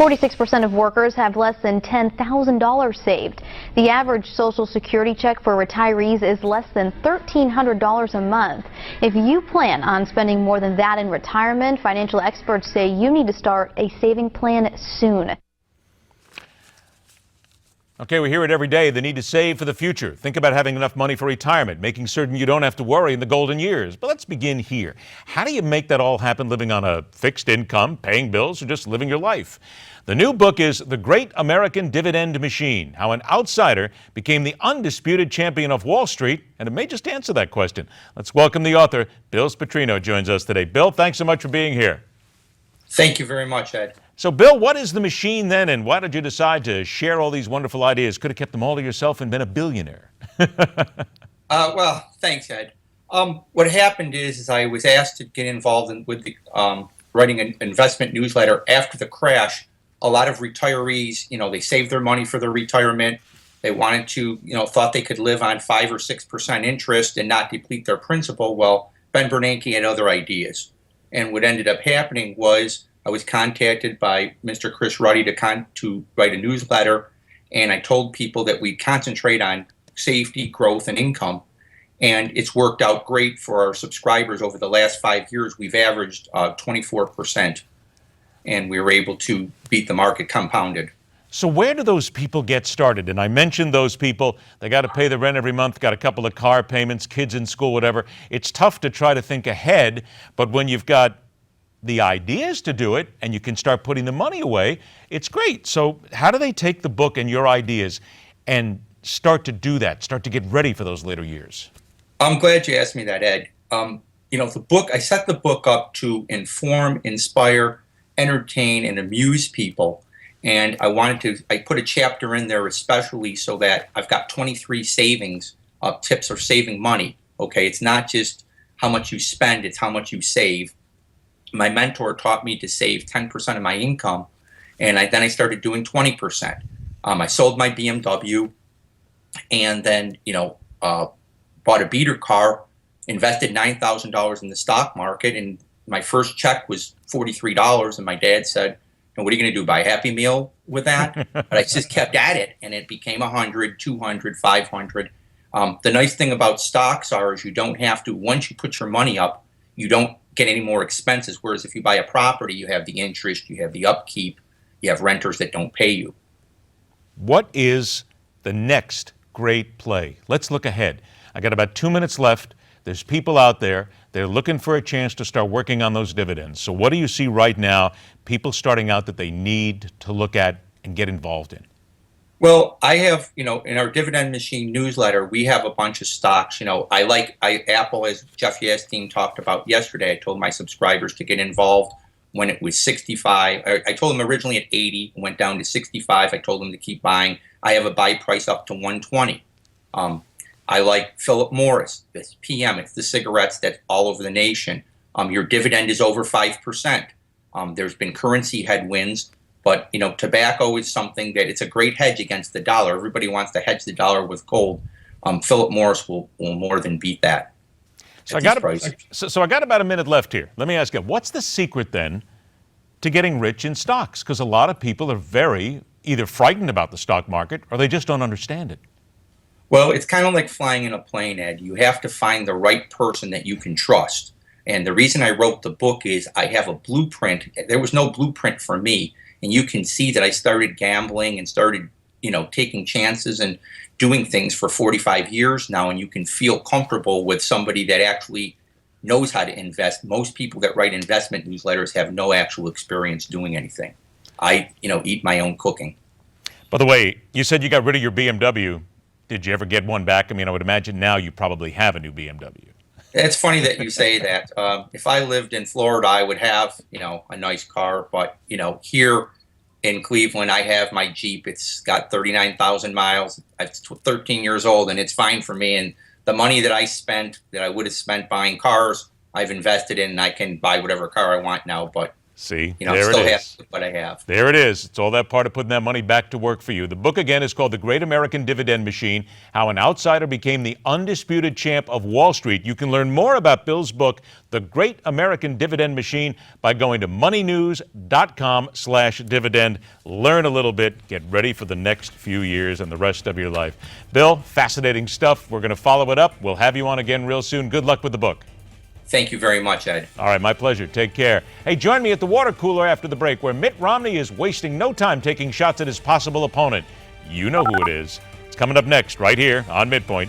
46% of workers have less than $10,000 saved. The average Social Security check for retirees is less than $1,300 a month. If you plan on spending more than that in retirement, financial experts say you need to start a saving plan soon. Okay, we hear it every day, the need to save for the future. Think about having enough money for retirement, making certain you don't have to worry in the golden years. But let's begin here. How do you make that all happen living on a fixed income, paying bills, or just living your life? The new book is The Great American Dividend Machine, How an Outsider Became the Undisputed Champion of Wall Street, and it may just answer that question. Let's welcome the author. Bill Spetrino joins us today. Bill, thanks so much for being here. Thank you very much, Ed. So, Bill, what is the machine then, and why did you decide to share all these wonderful ideas? Could have kept them all to yourself and been a billionaire. Well, thanks, Ed. What happened is I was asked to get involved with the, writing an investment newsletter after the crash. A lot of retirees, they saved their money for their retirement. They wanted to, thought they could live on 5 or 6% interest and not deplete their principal. Well, Ben Bernanke had other ideas. And what ended up happening was I was contacted by Mr. Chris Ruddy to write a newsletter, and I told people that we'd concentrate on safety, growth, and income. And it's worked out great for our subscribers. Over the last 5 years, we've averaged 24%, and we were able to beat the market compounded. So where do those people get started? And I mentioned those people, they got to pay the rent every month, got a couple of car payments, kids in school, whatever. It's tough to try to think ahead, but when you've got the ideas to do it and you can start putting the money away, it's great. So how do they take the book and your ideas and start to do that, start to get ready for those later years? I'm glad you asked me that, Ed. The book, I set the book up to inform, inspire, entertain, and amuse people. And I put a chapter in there especially so that I've got 23 savings tips for saving money. Okay, it's not just how much you spend, it's how much you save. My mentor taught me to save 10% of my income, and then I started doing 20%. I sold my BMW, and then bought a beater car, invested $9,000 in the stock market, and my first check was $43. And my dad said, "And what are you going to do? Buy a Happy Meal with that?" But I just kept at it, and it became 100, 200, 500. The nice thing about stocks is you don't have to, once you put your money up, you don't get any more expenses. Whereas if you buy a property, you have the interest, you have the upkeep, you have renters that don't pay you. What is the next great play? Let's look ahead. I got about 2 minutes left. There's people out there, they're looking for a chance to start working on those dividends. So what do you see right now, people starting out that they need to look at and get involved in? Well, I have, in our Dividend Machine newsletter, we have a bunch of stocks. Apple, as Jeff Yasteen talked about yesterday, I told my subscribers to get involved when it was 65. I told them originally at 80, went down to 65. I told them to keep buying. I have a buy price up to 120. I like Philip Morris, this PM. It's the cigarettes that's all over the nation. Your dividend is over 5%. There's been currency headwinds. But, tobacco is something that it's a great hedge against the dollar. Everybody wants to hedge the dollar with gold. Philip Morris will more than beat that. So I got about a minute left here. Let me ask you, what's the secret then to getting rich in stocks? Because a lot of people are very either frightened about the stock market or they just don't understand it. Well, it's kind of like flying in a plane, Ed. You have to find the right person that you can trust. And the reason I wrote the book is I have a blueprint. There was no blueprint for me. And you can see that I started gambling and started, taking chances and doing things for 45 years now. And you can feel comfortable with somebody that actually knows how to invest. Most people that write investment newsletters have no actual experience doing anything. I, eat my own cooking. By the way, you said you got rid of your BMW. Did you ever get one back? I mean, I would imagine now you probably have a new BMW. It's funny that you say that. If I lived in Florida, I would have, a nice car. But, here in Cleveland, I have my Jeep. It's got 39,000 miles. It's 13 years old, and it's fine for me. And the money that I would have spent buying cars, I've invested in, and I can buy whatever car I want now. But See, You know, there I'm still it happy is. with what I have. There it is. It's all that part of putting that money back to work for you. The book, again, is called The Great American Dividend Machine, How an Outsider Became the Undisputed Champ of Wall Street. You can learn more about Bill's book, The Great American Dividend Machine, by going to moneynews.com/dividend. Learn a little bit. Get ready for the next few years and the rest of your life. Bill, fascinating stuff. We're going to follow it up. We'll have you on again real soon. Good luck with the book. Thank you very much, Ed. All right, my pleasure. Take care. Hey, join me at the water cooler after the break, where Mitt Romney is wasting no time taking shots at his possible opponent. You know who it is. It's coming up next, right here on MidPoint.